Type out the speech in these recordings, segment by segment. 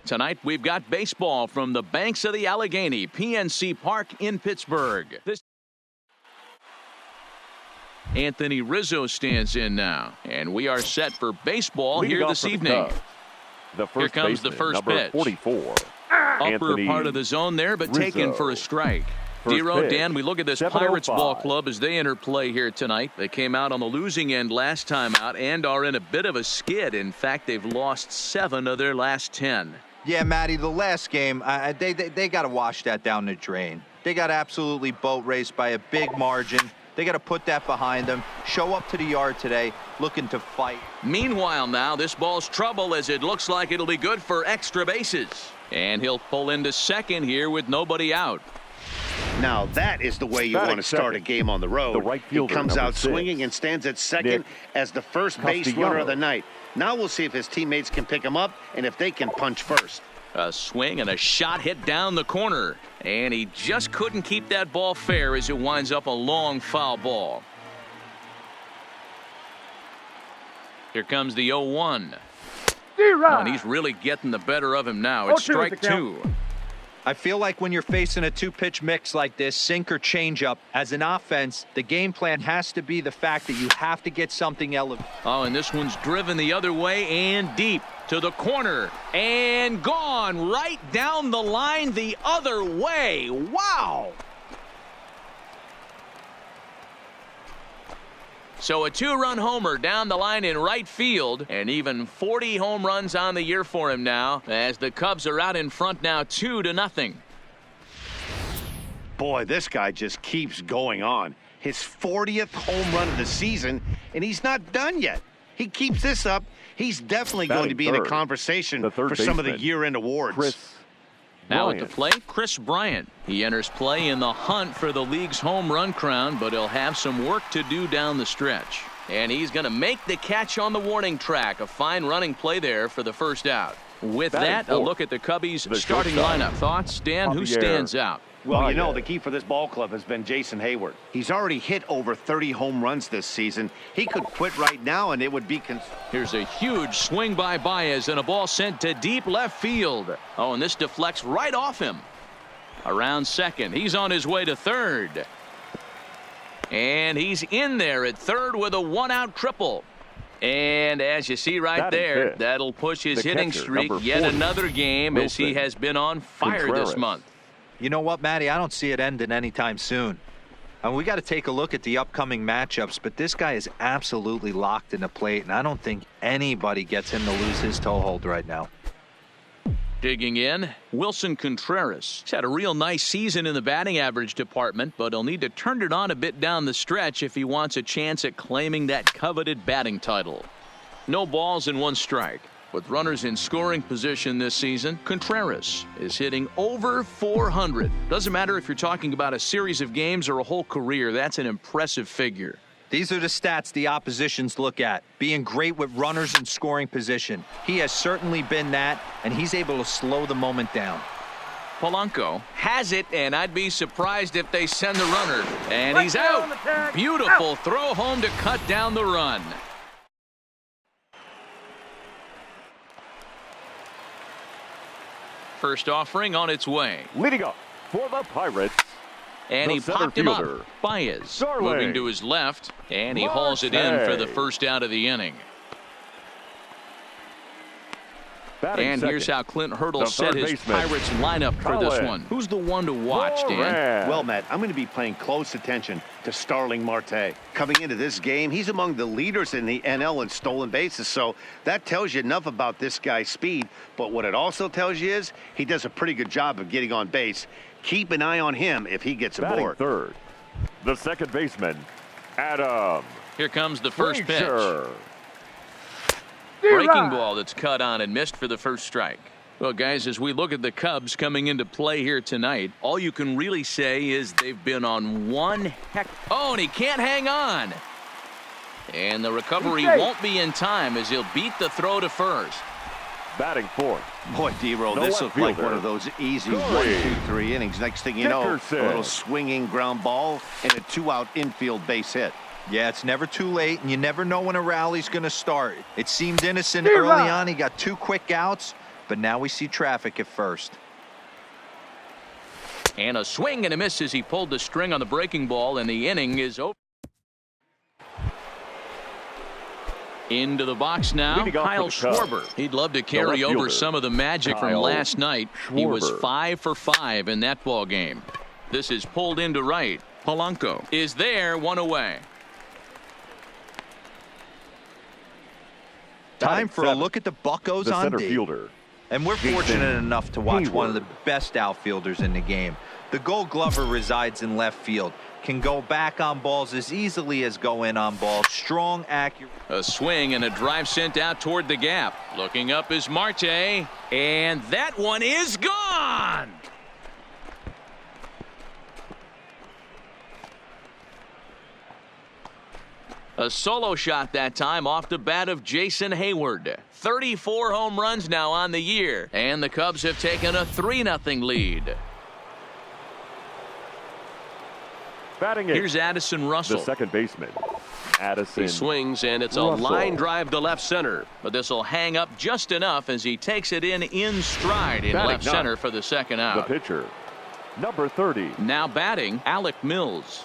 Tonight, we've got baseball from the banks of the Allegheny, PNC Park in Pittsburgh. Anthony Rizzo stands in now, and we are set for baseball here this evening. Here comes the first pitch. 44. Upper part of the zone there, but Rizzo. taken for a strike. D-Row, Dan, we look at this Pirates ball club as they enter play here tonight. They came out on the losing end last time out and are in a bit of a skid. In fact, they've lost 7 of their last 10. Yeah, Matty, the last game, they got to wash that down the drain. They got absolutely boat raced by a big margin. They got to put that behind them, show up to the yard today, looking to fight. Meanwhile now, this ball's trouble as it looks like it'll be good for extra bases. And he'll pull into second here with nobody out. Now that is the way you want to start a game on the road. The right fielder, he comes out 6. swinging and stands at second as the first base runner of the night. Now we'll see if his teammates can pick him up and if they can punch first. A swing and a shot hit down the corner. And he just couldn't keep that ball fair as it winds up a long foul ball. Here comes the 0-1. And he's really getting the better of him now. It's strike 2. I feel like when you're facing a 2-pitch mix like this, sink or changeup, as an offense, the game plan has to be the fact that you have to get something elevated. Oh, and this one's driven the other way and deep to the corner and gone right down the line the other way. Wow. So a 2-run homer down the line in right field, and even 40 home runs on the year for him now as the Cubs are out in front now 2-0. Boy, this guy just keeps going on. His 40th home run of the season, and he's not done yet. He keeps this up. He's definitely going to be in the conversation for some of the year-end awards. Now at the plate, Chris Bryant. He enters play in the hunt for the league's home run crown, but he'll have some work to do down the stretch. And he's going to make the catch on the warning track. A fine running play there for the first out. With that, a look at the Cubbies' starting lineup. Thoughts, Dan? Who stands out? Well, you know, the key for this ball club has been Jason Heyward. He's already hit over 30 home runs this season. He could quit right now, and it would be... Here's a huge swing by Baez and a ball sent to deep left field. Oh, and this deflects right off him. Around second. He's on his way to third. And he's in there at third with a 1-out triple. And as you see right there, that'll push his hitting streak yet another game as he has been on fire this month. You know what, Matty? I don't see it ending anytime soon. And we got to take a look at the upcoming matchups, but this guy is absolutely locked in the plate, and I don't think anybody gets him to lose his toehold right now. Digging in, Wilson Contreras. He's had a real nice season in the batting average department, but he'll need to turn it on a bit down the stretch if he wants a chance at claiming that coveted batting title. No balls and 1 strike. With runners in scoring position this season, Contreras is hitting over 400. Doesn't matter if you're talking about a series of games or a whole career. That's an impressive figure. These are the stats the oppositions look at. Being great with runners in scoring position. He has certainly been that, and he's able to slow the moment down. Polanco has it, and I'd be surprised if they send the runner. And he's out. Beautiful throw home to cut down the run. First offering on its way. Leading up for the Pirates. And he popped him up. Baez moving to his left, and he hauls it in for the first out of the inning. And here's how Clint Hurdle set his Pirates lineup for this one. Who's the one to watch, Dan? Well, Matt, I'm going to be paying close attention to Starling Marte. Coming into this game, he's among the leaders in the NL in stolen bases, so that tells you enough about this guy's speed. But what it also tells you is he does a pretty good job of getting on base. Keep an eye on him if he gets aboard. Third, the second baseman, Adam. Here comes the first pitch. Breaking ball that's cut on and missed for the first strike. Well, guys, as we look at the Cubs coming into play here tonight, all you can really say is they've been on one heck. Oh, and he can't hang on. And the recovery won't be in time as he'll beat the throw to first. Batting fourth. Boy, D-Roll, this looked like one of those easy 1, 2, 3 innings. Next thing you know, a little swinging ground ball and a 2-out infield base hit. Yeah, it's never too late, and you never know when a rally's going to start. It seemed innocent early on. He got 2 quick outs, but now we see traffic at first. And a swing and a miss as he pulled the string on the breaking ball, and the inning is over. Into the box now, Kyle Schwarber. He'd love to carry over some of the magic from last night. He was 5 for 5 in that ball game. This is pulled into right. Polanco is there, 1 away. Time for a look at the Buccos on D. Fielder. And we're fortunate enough to watch one of the best outfielders in the game. The Gold Glover resides in left field. Can go back on balls as easily as go in on balls. Strong, accurate. A swing and a drive sent out toward the gap. Looking up is Marte, and that one is gone. A solo shot that time off the bat of Jason Heyward. 34 home runs now on the year, and the Cubs have taken a 3-0 lead. Batting Here's Addison Russell. the second baseman. Addison. He swings, and it's a line drive to left center. But this will hang up just enough as he takes it in stride in left center for the second out. The pitcher, number 30. Now batting, Alec Mills.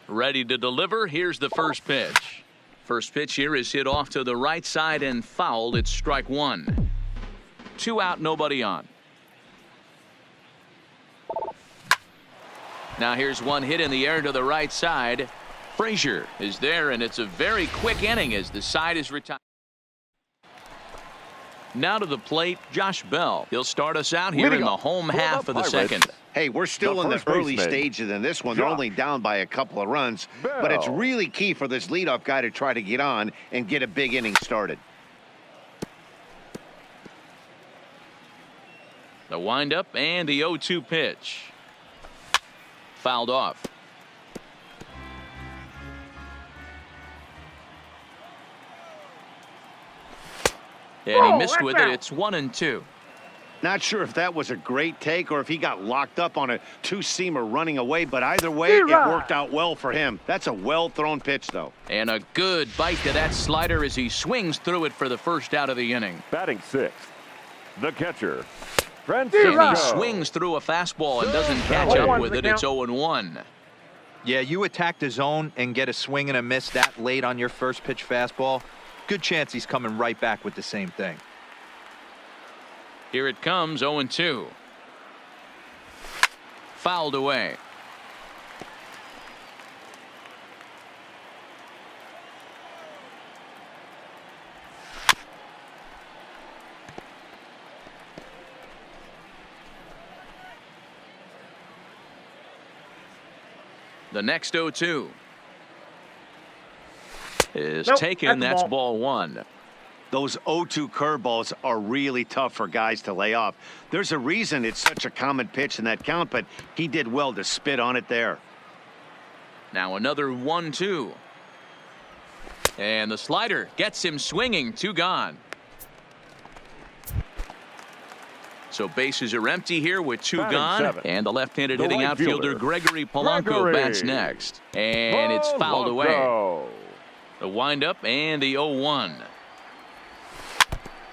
Ready to deliver. Here's the first pitch. First pitch here is hit off to the right side and fouled. It's strike 1. 2 out, nobody on. Now here's one hit in the air to the right side. Frazier is there, and it's a very quick inning as the side is retired. Now to the plate, Josh Bell. He'll start us out here in the home half of the second. Hey, we're still in the early stages in this one. They're only down by a couple of runs, but it's really key for this leadoff guy to try to get on and get a big inning started. The windup and the 0-2 pitch. Fouled off. And he missed with it. It's 1-2. Not sure if that was a great take or if he got locked up on a two-seamer running away, but either way, it worked out well for him. That's a well-thrown pitch, though. And a good bite to that slider as he swings through it for the first out of the inning. Batting 6th, the catcher, And Francisco. he swings through a fastball and doesn't catch up with it. It's 0-1. Yeah, you attack the zone and get a swing and a miss that late on your first pitch fastball. Good chance he's coming right back with the same thing. Here it comes, 0-2. Fouled away. The next 0-2 is taken. That's ball 1. Those 0-2 curveballs are really tough for guys to lay off. There's a reason it's such a common pitch in that count, but he did well to spit on it there. Now another 1-2. And the slider gets him swinging. 2 gone. So bases are empty here with 2 gone. 7. And the left-handed hitting outfielder Gregory Polanco bats next. And it's fouled away. The windup and the 0-1.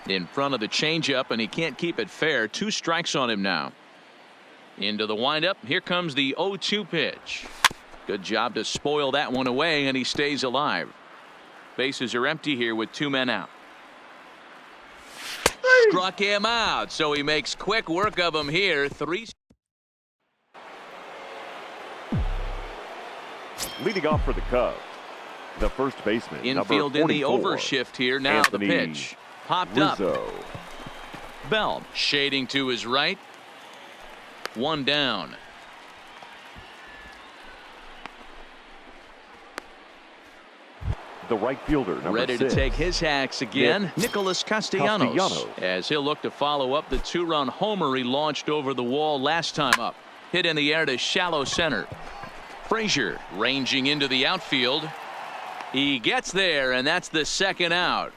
In front of the changeup, and he can't keep it fair. 2 strikes on him now. Into the windup. Here comes the 0-2 pitch. Good job to spoil that one away, and he stays alive. Bases are empty here with 2 men out. Struck him out, so he makes quick work of him here. 3. Leading off for the Cubs, the first baseman, Infield in the overshift here. Now Anthony the pitch. Popped Rizzo. up. Bell shading to his right. 1 down. The right fielder, number Ready 6. to take his hacks again. Nicholas Castellanos. As he'll look to follow up the 2-run homer he launched over the wall last time up. Hit in the air to shallow center. Frazier ranging into the outfield. He gets there, and that's the second out.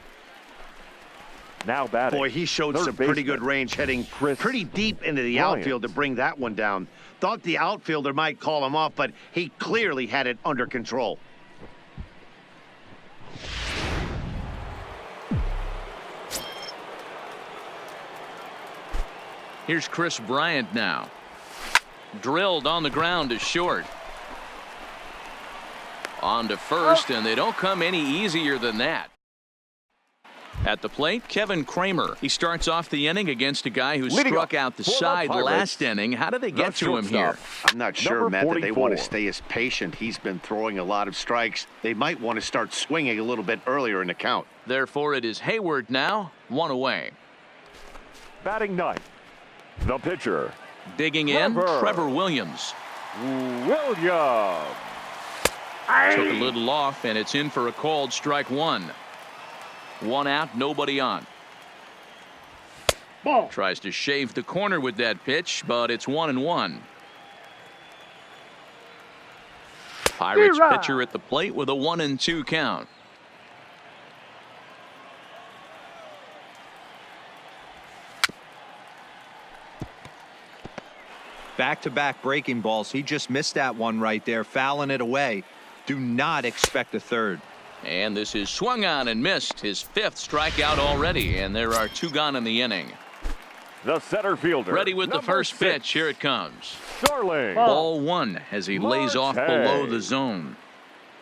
Now batting. Boy, he showed some pretty good range heading pretty deep into the outfield to bring that one down. Thought the outfielder might call him off, but he clearly had it under control. Here's Chris Bryant now. Drilled on the ground to short. On to first, and they don't come any easier than that. At the plate, Kevin Kramer. He starts off the inning against a guy who struck out the side last inning. How do they get to him here? I'm not sure, Matt, that they want to stay as patient. He's been throwing a lot of strikes. They might want to start swinging a little bit earlier in the count. Therefore, it is Heyward now, 1 away. Batting ninth, the pitcher. Digging in, Trevor Williams. Williams. Took a little off, and it's in for a called strike 1. 1 out, nobody on. Ball. Tries to shave the corner with that pitch, but it's 1-1. Pirates pitcher at the plate with a 1-2 count. Back-to-back breaking balls. He just missed that one right there, fouling it away. Do not expect a third. And this is swung on and missed. His 5th strikeout already, and there are 2 gone in the inning. The center fielder. Ready with the first 6. pitch. Here it comes. Starling. Ball 1 as he lays off below the zone.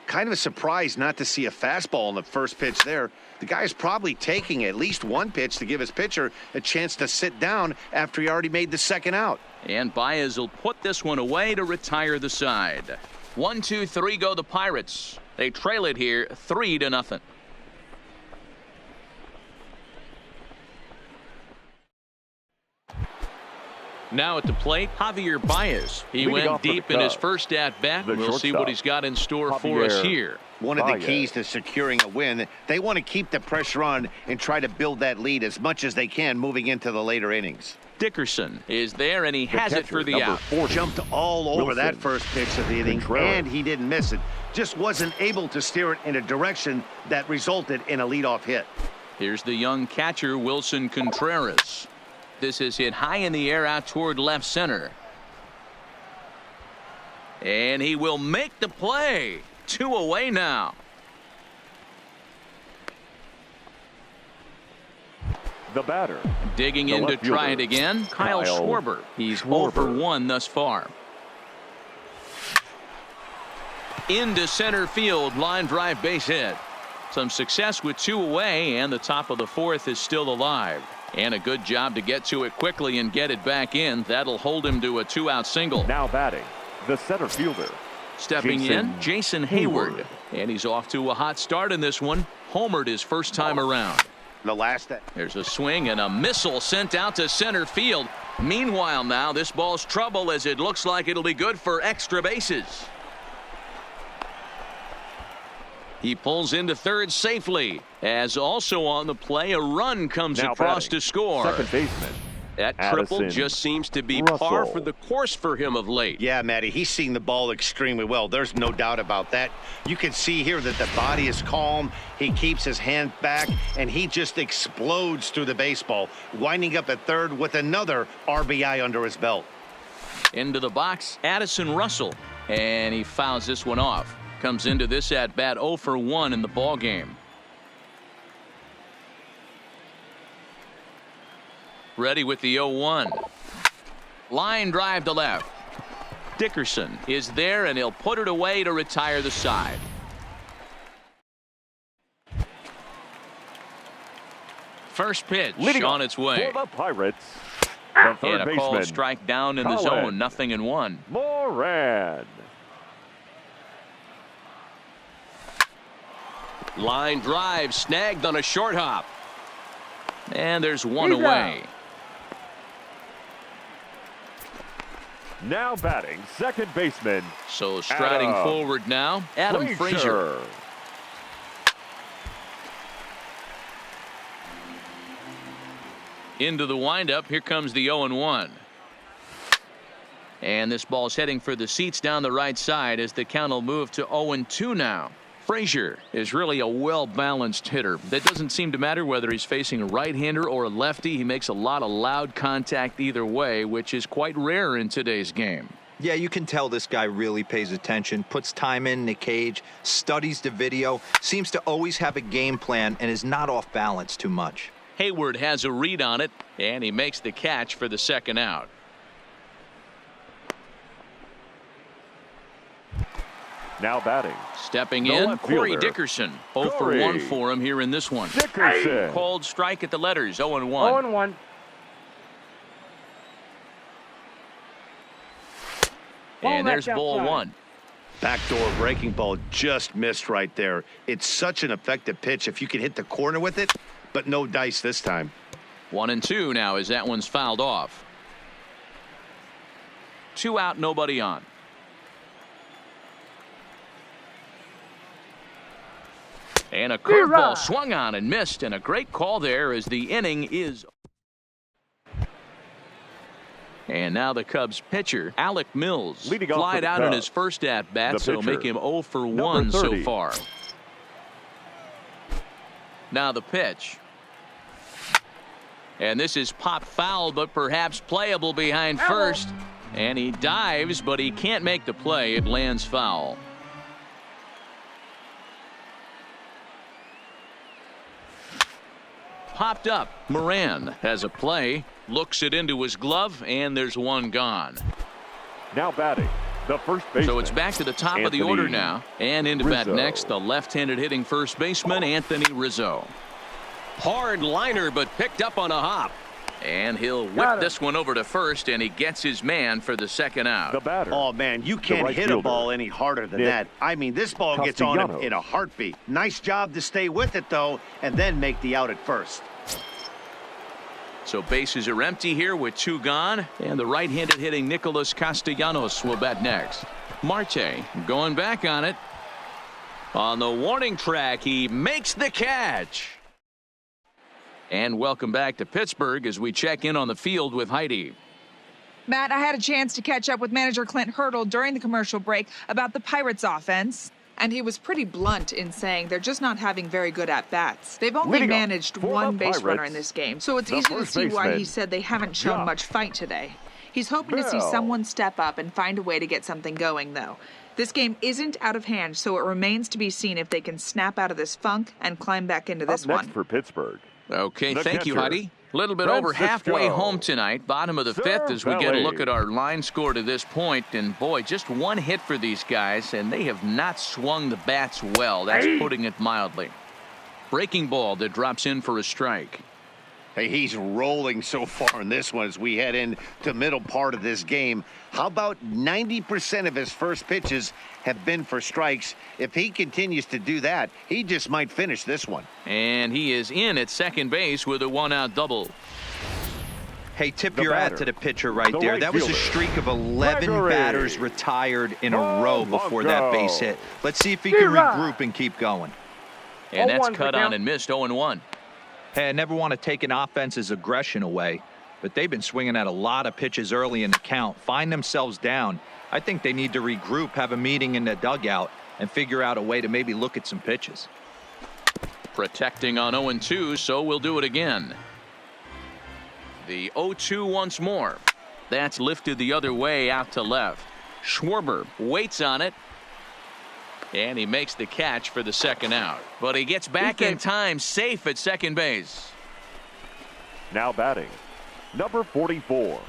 Kind of a surprise not to see a fastball on the first pitch there. The guy's probably taking at least 1 pitch to give his pitcher a chance to sit down after he already made the 2nd out. And Baez will put this one away to retire the side. 1, 2, 3 go the Pirates. They trail it here 3-0. Now at the plate, Javier Baez. He went deep in his first at-bat. We'll see what he's got in store for us here. One of the keys to securing a win, they want to keep the pressure on and try to build that lead as much as they can moving into the later innings. Dickerson is there, and he has it for the out. Jumped all over that first pitch of the inning, and he didn't miss it. Just wasn't able to steer it in a direction that resulted in a leadoff hit. Here's the young catcher, Wilson Contreras. This is hit high in the air out toward left center. And he will make the play. 2 away now. The batter. Digging in to try it again, Kyle Schwarber. He's 0 for 1 thus far. Into center field, line drive base hit. Some success with 2 away, and the top of the 4th is still alive. And a good job to get to it quickly and get it back in. That'll hold him to a 2-out single. Now batting, the center fielder. Stepping in, Jason Heyward. And he's off to a hot start in this one. Homered his first time around. There's a swing and a missile sent out to center field. Meanwhile now, this ball's trouble as it looks like it'll be good for extra bases. He pulls into third safely, as also on the play a run comes across to score. Second baseman. That triple just seems to be par for the course for him of late. Yeah, Matty, he's seen the ball extremely well. There's no doubt about that. You can see here that the body is calm. He keeps his hand back, and he just explodes through the baseball, winding up at third with another RBI under his belt. Into the box, Addison Russell, and he fouls this one off. Comes into this at bat 0 for 1 in the ball game. Ready with the 0-1. Line drive to left. Dickerson is there, and he'll put it away to retire the side. First pitch on its way. For the Pirates, the third and a called baseman, strike down in the zone. 0-1. Moran. Line drive snagged on a short hop. And there's 1 away. Now batting, second baseman. So striding forward now, Adam Frazier. Into the windup. Here comes the 0-1. And this ball's heading for the seats down the right side as the count will move to 0-2 now. Frazier is really a well-balanced hitter. That doesn't seem to matter whether he's facing a right-hander or a lefty. He makes a lot of loud contact either way, which is quite rare in today's game. Yeah, you can tell this guy really pays attention, puts time in the cage, studies the video, seems to always have a game plan, and is not off balance too much. Heyward has a read on it, and he makes the catch for the second out. Now batting. Stepping The in, left Corey fielder. Dickerson. 0 for Corey 1 for him here in this one. Dickerson. Called strike at the letters, 0-1. 0-1. And there's back ball outside. 1. Backdoor breaking ball just missed right there. It's such an effective pitch if you can hit the corner with it, but no dice this time. 1-2 now as that one's fouled off. 2 out, nobody on. And a curveball swung on and missed, and a great call there as the inning is. And now the Cubs pitcher, Alec Mills, Leading off for flied the out in Cubs, his first at-bat, the so pitcher, make him 0 for number 1 so 30. far. Now the pitch. And this is pop foul, but perhaps playable behind first. And he dives, but he can't make the play. It lands foul. Popped up. Moran has a play, looks it into his glove, and there's one gone. Now batting. The first baseman. So it's back to the top of the Anthony order now. And into bat Rizzo. next, the left-handed hitting first baseman, Anthony Rizzo. Hard liner, but picked up on a hop. And he'll whip this one over to first, and he gets his man for the second out. The batter. Oh, man, you can't right hit a fielder, ball any harder than Nick that. I mean, this ball gets on him Castellanos. in a heartbeat. Nice job to stay with it, though, and then make the out at first. So bases are empty here with 2 gone, and the right-handed hitting Nicholas Castellanos will bat next. Marte going back on it. On the warning track, he makes the catch. And welcome back to Pittsburgh as we check in on the field with Heidi. Matt, I had a chance to catch up with manager Clint Hurdle during the commercial break about the Pirates offense, and he was pretty blunt in saying they're just not having very good at-bats. They've only Leading off managed for one the base runner Pirates, in this game, so it's the easy to first see why he baseman, said they haven't shown Josh much fight today. He's hoping to see Bell. someone step up and find a way to get something going, though. This game isn't out of hand, so it remains to be seen if they can snap out of this funk and climb back into this Up next one. for Pittsburgh. Okay, The thank you, catcher, Heidi. A little bit over halfway Francisco home tonight, bottom of the 5th as we get a look at our line score to this point. And boy, just one hit for these guys, and they have not swung the bats well. That's putting it mildly. Breaking ball that drops in for a strike. Hey, he's rolling so far in this one as we head into the middle part of this game. How about 90% of his first pitches have been for strikes? If he continues to do that, he just might finish this one. And he is in at second base with a 1-out double. Hey, tip The your hat batter, to the pitcher right the there. right That was a fielder, streak of 11 Gregory. batters retired in a row before that Blanco. base hit. Let's see if he can regroup and keep going. And that's 0-1 cut for on count. and missed 0-1. Hey, I never want to take an offense's aggression away, but they've been swinging at a lot of pitches early in the count, find themselves down. I think they need to regroup, have a meeting in the dugout, and figure out a way to maybe look at some pitches. Protecting on 0-2, so we'll do it again. The 0-2 once more. That's lifted the other way out to left. Schwarber waits on it. And he makes the catch for the second out. But he gets back in time, safe at second base. Now batting. Number 44.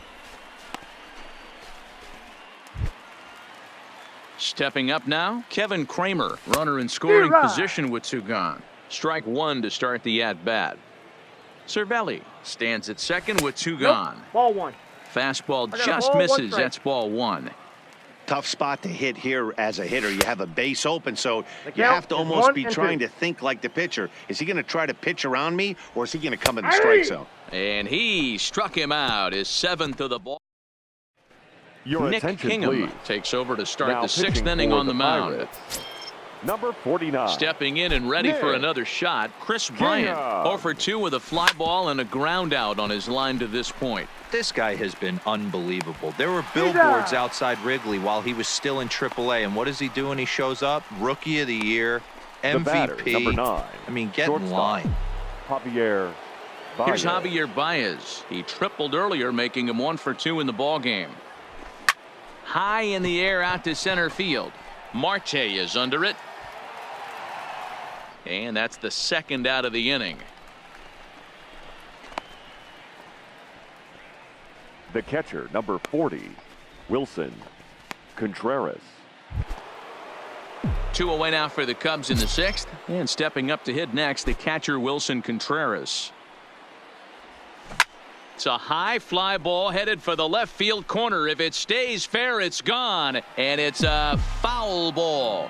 Stepping up now, Kevin Kramer, runner in scoring position with 2 gone. Strike 1 to start the at-bat. Cervelli stands at second with 2 gone. Ball 1. Fastball I got a just ball, 1 misses. strike. That's ball 1. Tough spot to hit here as a hitter. You have a base open, so The you count have to is almost 1 be and trying 2. to think like the pitcher. Is he going to try to pitch around me, or is he going to come in the strike zone? And he struck him out. His 7th of the ball. Your Nick attention, Kingham please. takes over to start Now the 6th pitching inning for on the mound. Pirates, Number 49. Stepping in and ready for Nick another shot, Chris Bryant. Kingham. 0 for 2 with a fly ball and a ground out on his line to this point. This guy has been unbelievable. There were billboards outside Wrigley while he was still in AAA, and what is he doing? He shows up, Rookie of the Year, The batter, MVP. number 9. I mean, get in Shortstop, line. Javier Here's Baez. Javier Baez. He tripled earlier, making him 1 for 2 in the ball game. High in the air out to center field. Marte is under it. And that's the 2nd out of the inning. The catcher, number 40, Wilson Contreras. 2 away now for the Cubs in the 6th. And stepping up to hit next, the catcher, Wilson Contreras. It's a high fly ball headed for the left field corner. If it stays fair, it's gone. And it's a foul ball.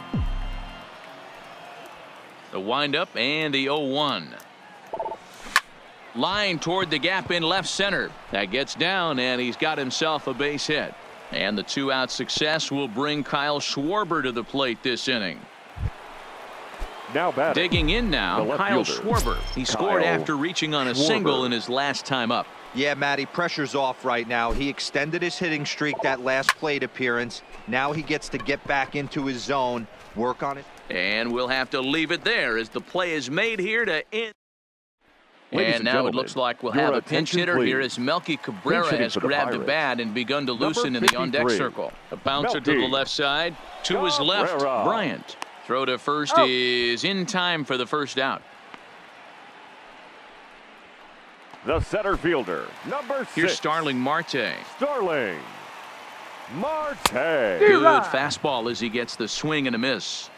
The windup and the 0-1. Line toward the gap in left center. That gets down, and he's got himself a base hit. And the 2-out success will bring Kyle Schwarber to the plate this inning. Now batting. Digging in now, Kyle fielder, Schwarber. He scored after reaching on a single in his last time up. Yeah, Matty, pressure's off right now. He extended his hitting streak that last plate appearance. Now he gets to get back into his zone, work on it. And we'll have to leave it there as the play is made here to end. Ladies and now it looks like we'll have a pinch hitter here as Melky Cabrera has grabbed a bat and begun to loosen in the on-deck circle. A bouncer to the left side. To his left, Bryant. Throw to first is in time for the first out. The center fielder, number 6. Here's Starling Marte. Starling Marte. Good fastball as he gets the swing and a miss.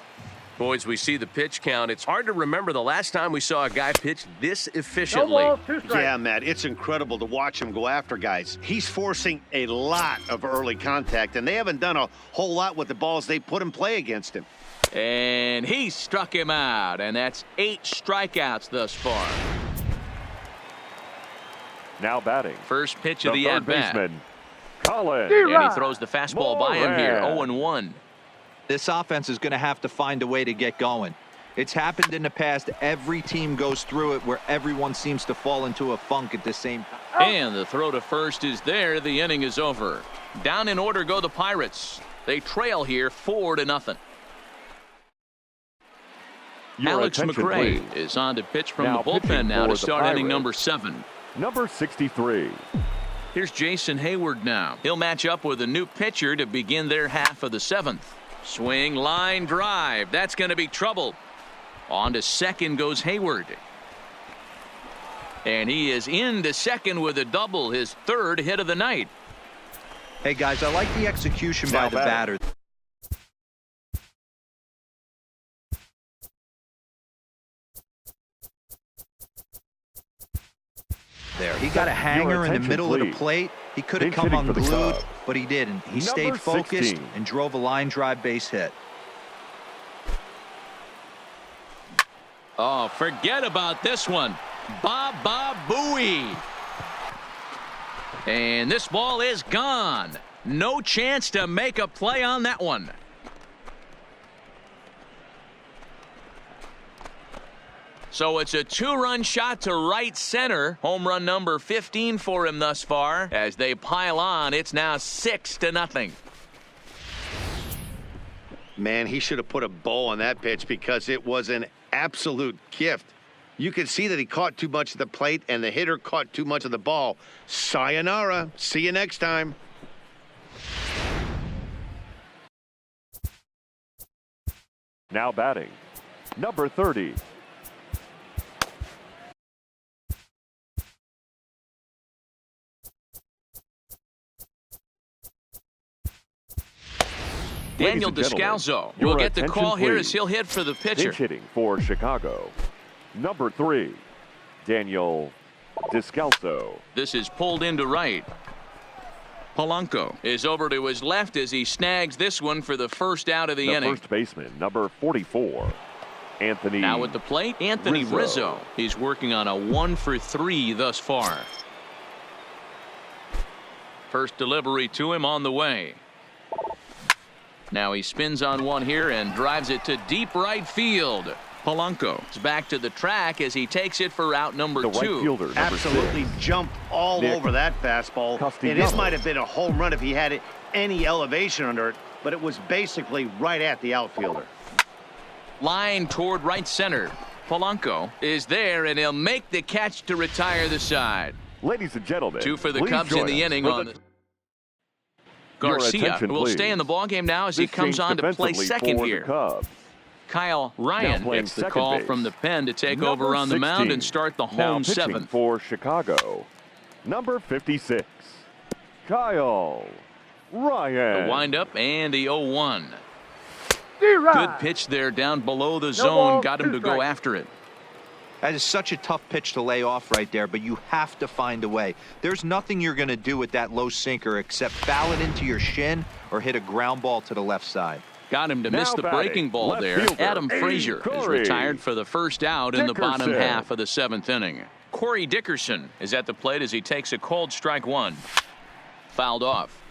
Boys, we see the pitch count. It's hard to remember the last time we saw a guy pitch this efficiently. Yeah, Matt, it's incredible to watch him go after guys. He's forcing a lot of early contact, and they haven't done a whole lot with the balls they put in play against him. And he struck him out, and that's 8 strikeouts thus far. Now batting. First pitch of the at-bat. Baseman, Colin. And he throws the fastball by him here, 0-1. This offense is going to have to find a way to get going. It's happened in the past. Every team goes through it where everyone seems to fall into a funk at the same time. And the throw to first is there. The inning is over. Down in order go the Pirates. They trail here 4-0. Alex McRae is on to pitch from the bullpen now to start inning number 7. Number 63. Here's Jason Heyward now. He'll match up with a new pitcher to begin their half of the 7th. Swing, line, drive. That's going to be trouble. On to second goes Heyward. And he is into second with a double, his 3rd hit of the night. Hey, guys, I like the execution by the batter. There, he got a hanger in the middle of the plate. He could have come unglued, but he didn't. He stayed focused and drove a line drive base hit. Oh, forget about this one. Baba Booey. And this ball is gone. No chance to make a play on that one. So it's a 2-run shot to right center. Home run number 15 for him thus far. As they pile on, it's now 6-0. Man, he should have put a bow on that pitch because it was an absolute gift. You could see that he caught too much of the plate and the hitter caught too much of the ball. Sayonara. See you next time. Now batting. Number 30. Daniel Descalzo will get the call here as he'll hit for the pitcher. Pinch hitting for Chicago. Number 3, Daniel Descalzo. This is pulled into right. Polanco is over to his left as he snags this one for the first out of the inning. First baseman, number 44, Anthony. Now at the plate, Anthony Rizzo. He's working on a 1-for-3 thus far. First delivery to him on the way. Now he spins on one here and drives it to deep right field. Polanco is back to the track as he takes it for out number 2. Right fielder, absolutely 6. Jumped all over that fastball. And this might have been a home run if he had any elevation under it, but it was basically right at the outfielder. Line toward right center. Polanco is there, and he'll make the catch to retire the side. Ladies and gentlemen, 2 for the Cubs in the inning on the Garcia will stay in the ballgame now as he comes on to play second here. Kyle Ryan gets the call from the pen to take over on the mound and start the home 7th. For Chicago, number 56, Kyle Ryan. The windup and the 0-1. Good pitch there down below the zone. Got him to go after it. That is such a tough pitch to lay off right there, but you have to find a way. There's nothing you're going to do with that low sinker except foul it into your shin or hit a ground ball to the left side. Got him to Now miss the batting, breaking ball left there. fielder, Adam Frazier is Corey retired for the first out in the bottom Dickerson. half of the 7th inning. Corey Dickerson is at the plate as he takes a cold strike one. Fouled off.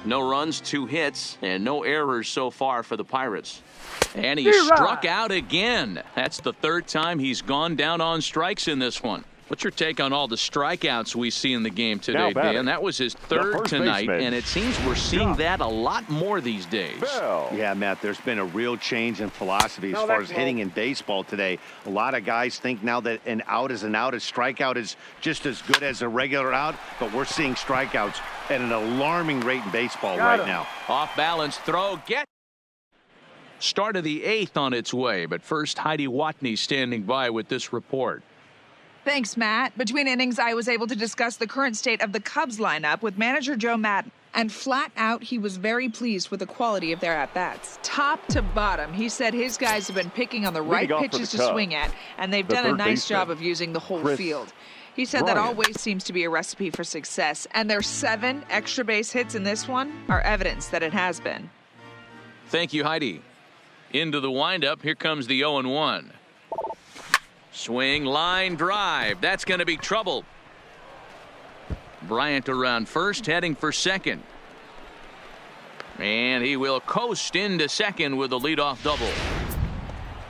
No runs, 2 hits, and no errors so far for the Pirates. And he struck out again. That's the 3rd time he's gone down on strikes in this one. What's your take on all the strikeouts we see in the game today, Dan? That was his 3rd tonight, and it seems we're seeing that a lot more these days. Bell. Yeah, Matt, there's been a real change in philosophy as far as hitting in baseball today. A lot of guys think now that an out is an out. A strikeout is just as good as a regular out, but we're seeing strikeouts at an alarming rate in baseball right now. Off balance throw. Start of the 8th on its way, but first Heidi Watney standing by with this report. Thanks, Matt. Between innings, I was able to discuss the current state of the Cubs lineup with manager Joe Maddon. And flat out, he was very pleased with the quality of their at-bats. Top to bottom, he said his guys have been picking on the right pitches to swing at, and they've done a nice job of using the whole field. He said that always seems to be a recipe for success, and their 7 extra base hits in this one are evidence that it has been. Thank you, Heidi. Into the windup, here comes the 0-1. Swing, line, drive. That's going to be trouble. Bryant around first, heading for second. And he will coast into second with a leadoff double.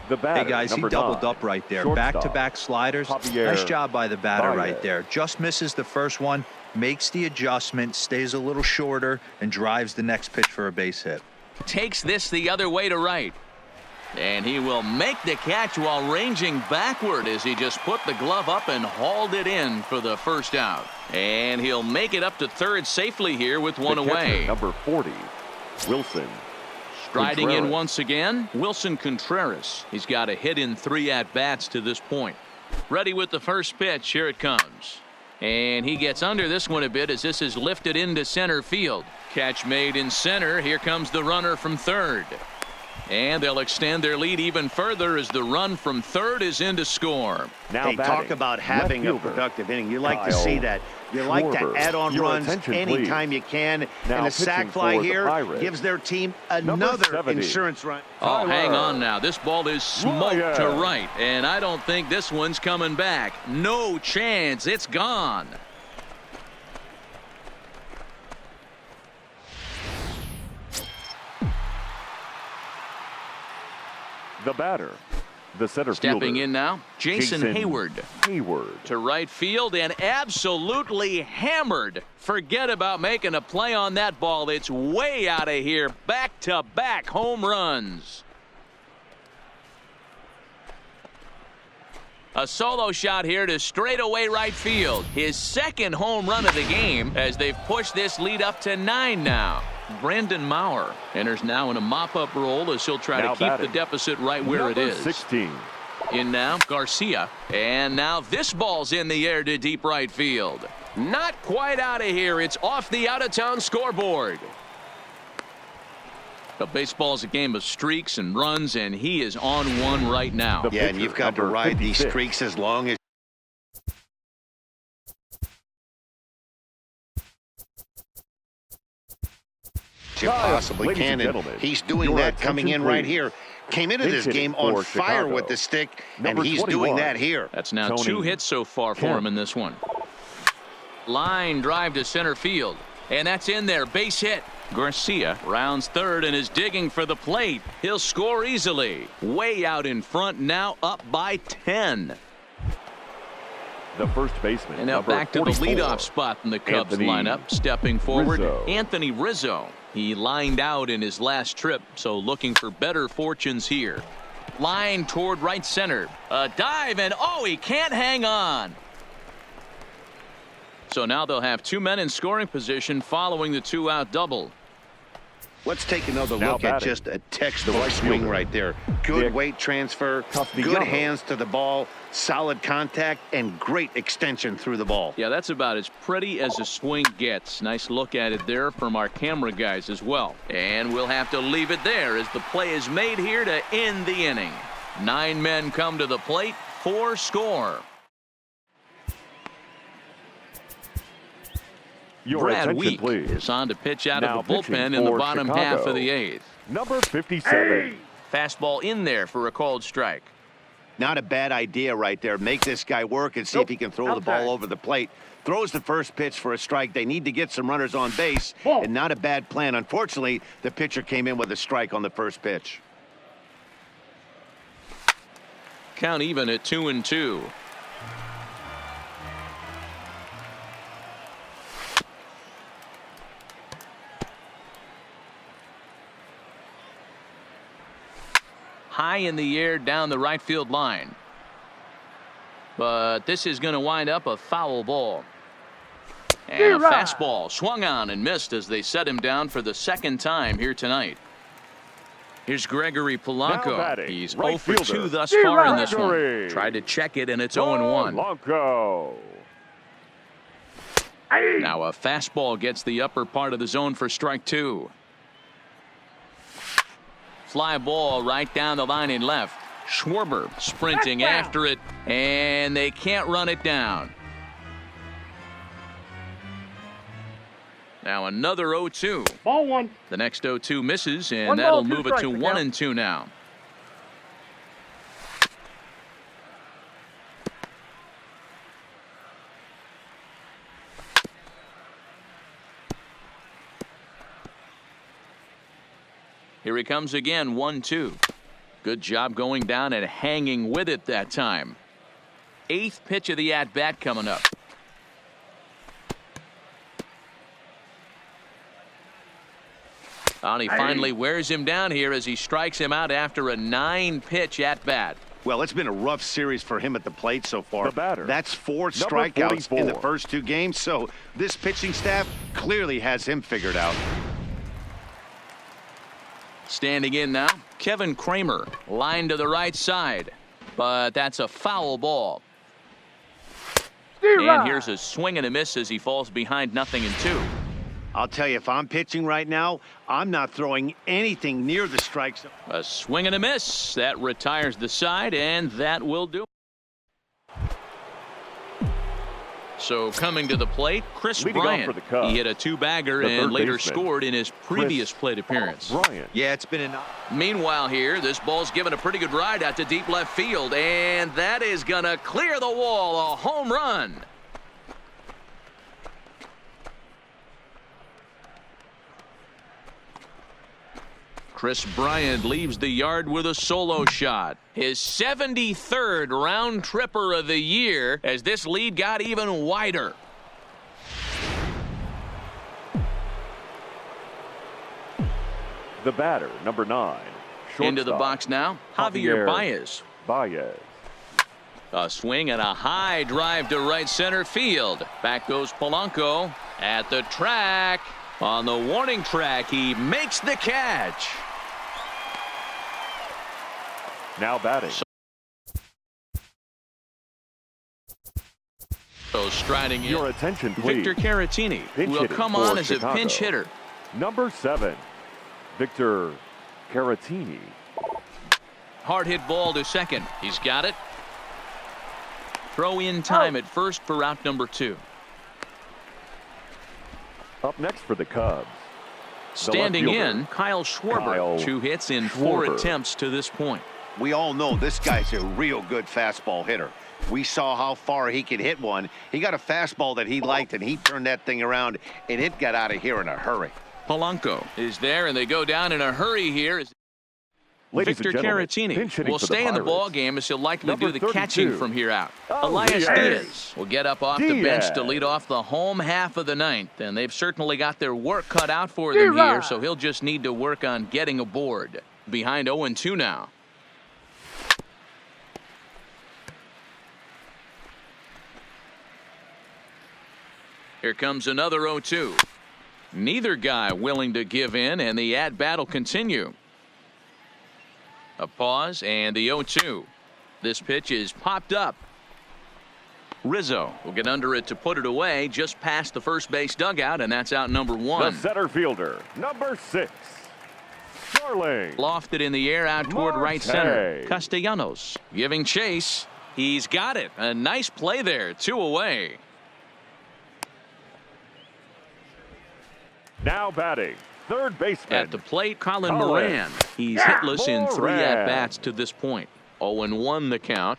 The batter, hey, guys, he doubled up right there. Back-to-back sliders. Nice job by the batter right there. Just misses the first one, makes the adjustment, stays a little shorter, and drives the next pitch for a base hit. Takes this the other way to right. And he will make the catch while ranging backward as he just put the glove up and hauled it in for the first out. And he'll make it up to third safely here with one away. Number 40, Wilson. Striding in once again, Wilson Contreras. He's got a hit in 3 at-bats to this point. Ready with the first pitch. Here it comes. And he gets under this one a bit as this is lifted into center field. Catch made in center. Here comes the runner from third. And they'll extend their lead even further as the run from third is in to score. Now hey, talk about having a productive inning. You like to see that. You like to add on runs anytime you can. And the sac fly here gives their team another insurance run. Oh, hang on now. This ball is smoked to right. And I don't think this one's coming back. No chance. It's gone. The batter, the center Stepping fielder. in now, Jason Heyward. To right field and absolutely hammered. Forget about making a play on that ball. It's way out of here. Back-to-back home runs. A solo shot here to straightaway right field. His 2nd home run of the game as they've pushed this lead up to 9 now. Brandon Maurer enters now in a mop-up role as he'll try to keep the deficit right where it is. 16. In now, Garcia. And now this ball's in the air to deep right field. Not quite out of here. It's off the out-of-town scoreboard. But baseball's a game of streaks and runs, and he is on one right now. Yeah, and you've got to ride these streaks as long as you possibly can. And he's doing that coming in right here. Came into this game on fire with the stick, and he's doing that here. That's now 2 hits so far for him in this one. Line drive to center field, and that's in there. Base hit. Garcia rounds third and is digging for the plate. He'll score easily. Way out in front now, up by 10. The first baseman. And now back to the leadoff spot in the Cubs lineup. Stepping forward, Anthony Rizzo. He lined out in his last trip, so looking for better fortunes here. Line toward right center. A dive, and oh, he can't hang on. So now they'll have 2 men in scoring position following the 2-out double. Let's take another Now look at batting, just a textbook right swing fielder, right there. Good Nick weight transfer, good Castellanos. hands to the ball, solid contact, and great extension through the ball. Yeah, that's about as pretty as a swing gets. Nice look at it there from our camera guys as well. And we'll have to leave it there as the play is made here to end the inning. 9 men come to the plate, 4 score. Your Brad attention, Week please. is on to pitch out Now of the pitching bullpen in the for bottom Chicago, half of the 8th. Number 57. Fastball in there for a called strike. Not a bad idea right there. Make this guy work and see if he can throw the ball over the plate. Throws the first pitch for a strike. They need to get some runners on base, and not a bad plan. Unfortunately, the pitcher came in with a strike on the first pitch. Count even at 2-2. High in the air down the right field line. But this is going to wind up a foul ball. And a fastball swung on and missed as they set him down for the second time here tonight. Here's Gregory Now Polanco. batting, He's right 0 for 2 fielder, thus far in this Gregory. one. Tried to check it and it's 0-1. Polanco. Now a fastball gets the upper part of the zone for strike 2. Fly ball right down the line in left. Schwarber sprinting after it, and they can't run it down. Now another 0-2. Ball 1. The next 0-2 misses, and 1 that'll ball, 2 move it to strikes, 1-2 now. Here he comes again, 1-2. Good job going down and hanging with it that time. 8th pitch of the at-bat coming up. And he finally wears him down here as he strikes him out after a 9-pitch at-bat. Well, it's been a rough series for him at the plate so far. The batter, That's 4 number strikeouts in the 44. first 2 games, so this pitching staff clearly has him figured out. Standing in now, Kevin Kramer, line to the right side, but that's a foul ball. And here's a swing and a miss as he falls behind 0-2. I'll tell you, if I'm pitching right now, I'm not throwing anything near the strike zone. A swing and a miss. That retires the side, and that will do. So coming to the plate, Chris Leading off Bryant. for the Cubs, He hit a 2-bagger the and third later baseman, scored in his previous plate appearance. Bryant. Yeah, it's been enough. Meanwhile here, this ball's given a pretty good ride out to deep left field, and that is going to clear the wall. A home run. Chris Bryant leaves the yard with a solo shot. His 73rd round tripper of the year as this lead got even wider. The batter, number 9. Into the shortstop, box now, Javier Baez. Baez. A swing and a high drive to right center field. Back goes Polanco at the track. On the warning track, he makes the catch. Now batting. So striding in, Your attention, please. Victor Caratini Pinch will hitting come for on as Chicago. a pinch hitter. Number 7, Victor Caratini. Hard hit ball to second. He's got it. Throw in time at first for out number 2. Up next for the Cubs. Standing left fielder, in, Kyle Schwarber. Kyle 2 hits in 4 Schwarber. attempts to this point. We all know this guy's a real good fastball hitter. We saw how far he could hit one. He got a fastball that he liked, and he turned that thing around, and it got out of here in a hurry. Polanco is there, and they go down in a hurry here. Ladies Victor and gentlemen, Caratini pinch hitting will for stay in the Pirates. ball game as he'll likely Number do the 32. catching from here out. Oh, Elias Diaz. Diaz will get up off the bench to Diaz. lead off the home half of the 9th, and they've certainly got their work cut out for them here, so he'll just need to work on getting aboard. Behind 0-2 now. Here comes another 0-2. Neither guy willing to give in, and the at-bat will continue. A pause and the 0-2. This pitch is popped up. Rizzo will get under it to put it away just past the first base dugout, and that's out number 1. The center fielder, number 6, Starling. Lofted in the air out toward right center. Castellanos giving chase. He's got it. A nice play there. 2 away. Now batting, third baseman. At the plate, Colin Moran. He's hitless in 3 at-bats to this point. 0-1 the count.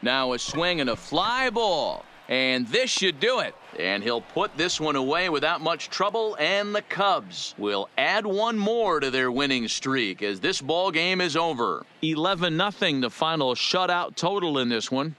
Now a swing and a fly ball. And this should do it. And he'll put this one away without much trouble. And the Cubs will add 1 more to their winning streak as this ball game is over. 11-0 the final shutout total in this one.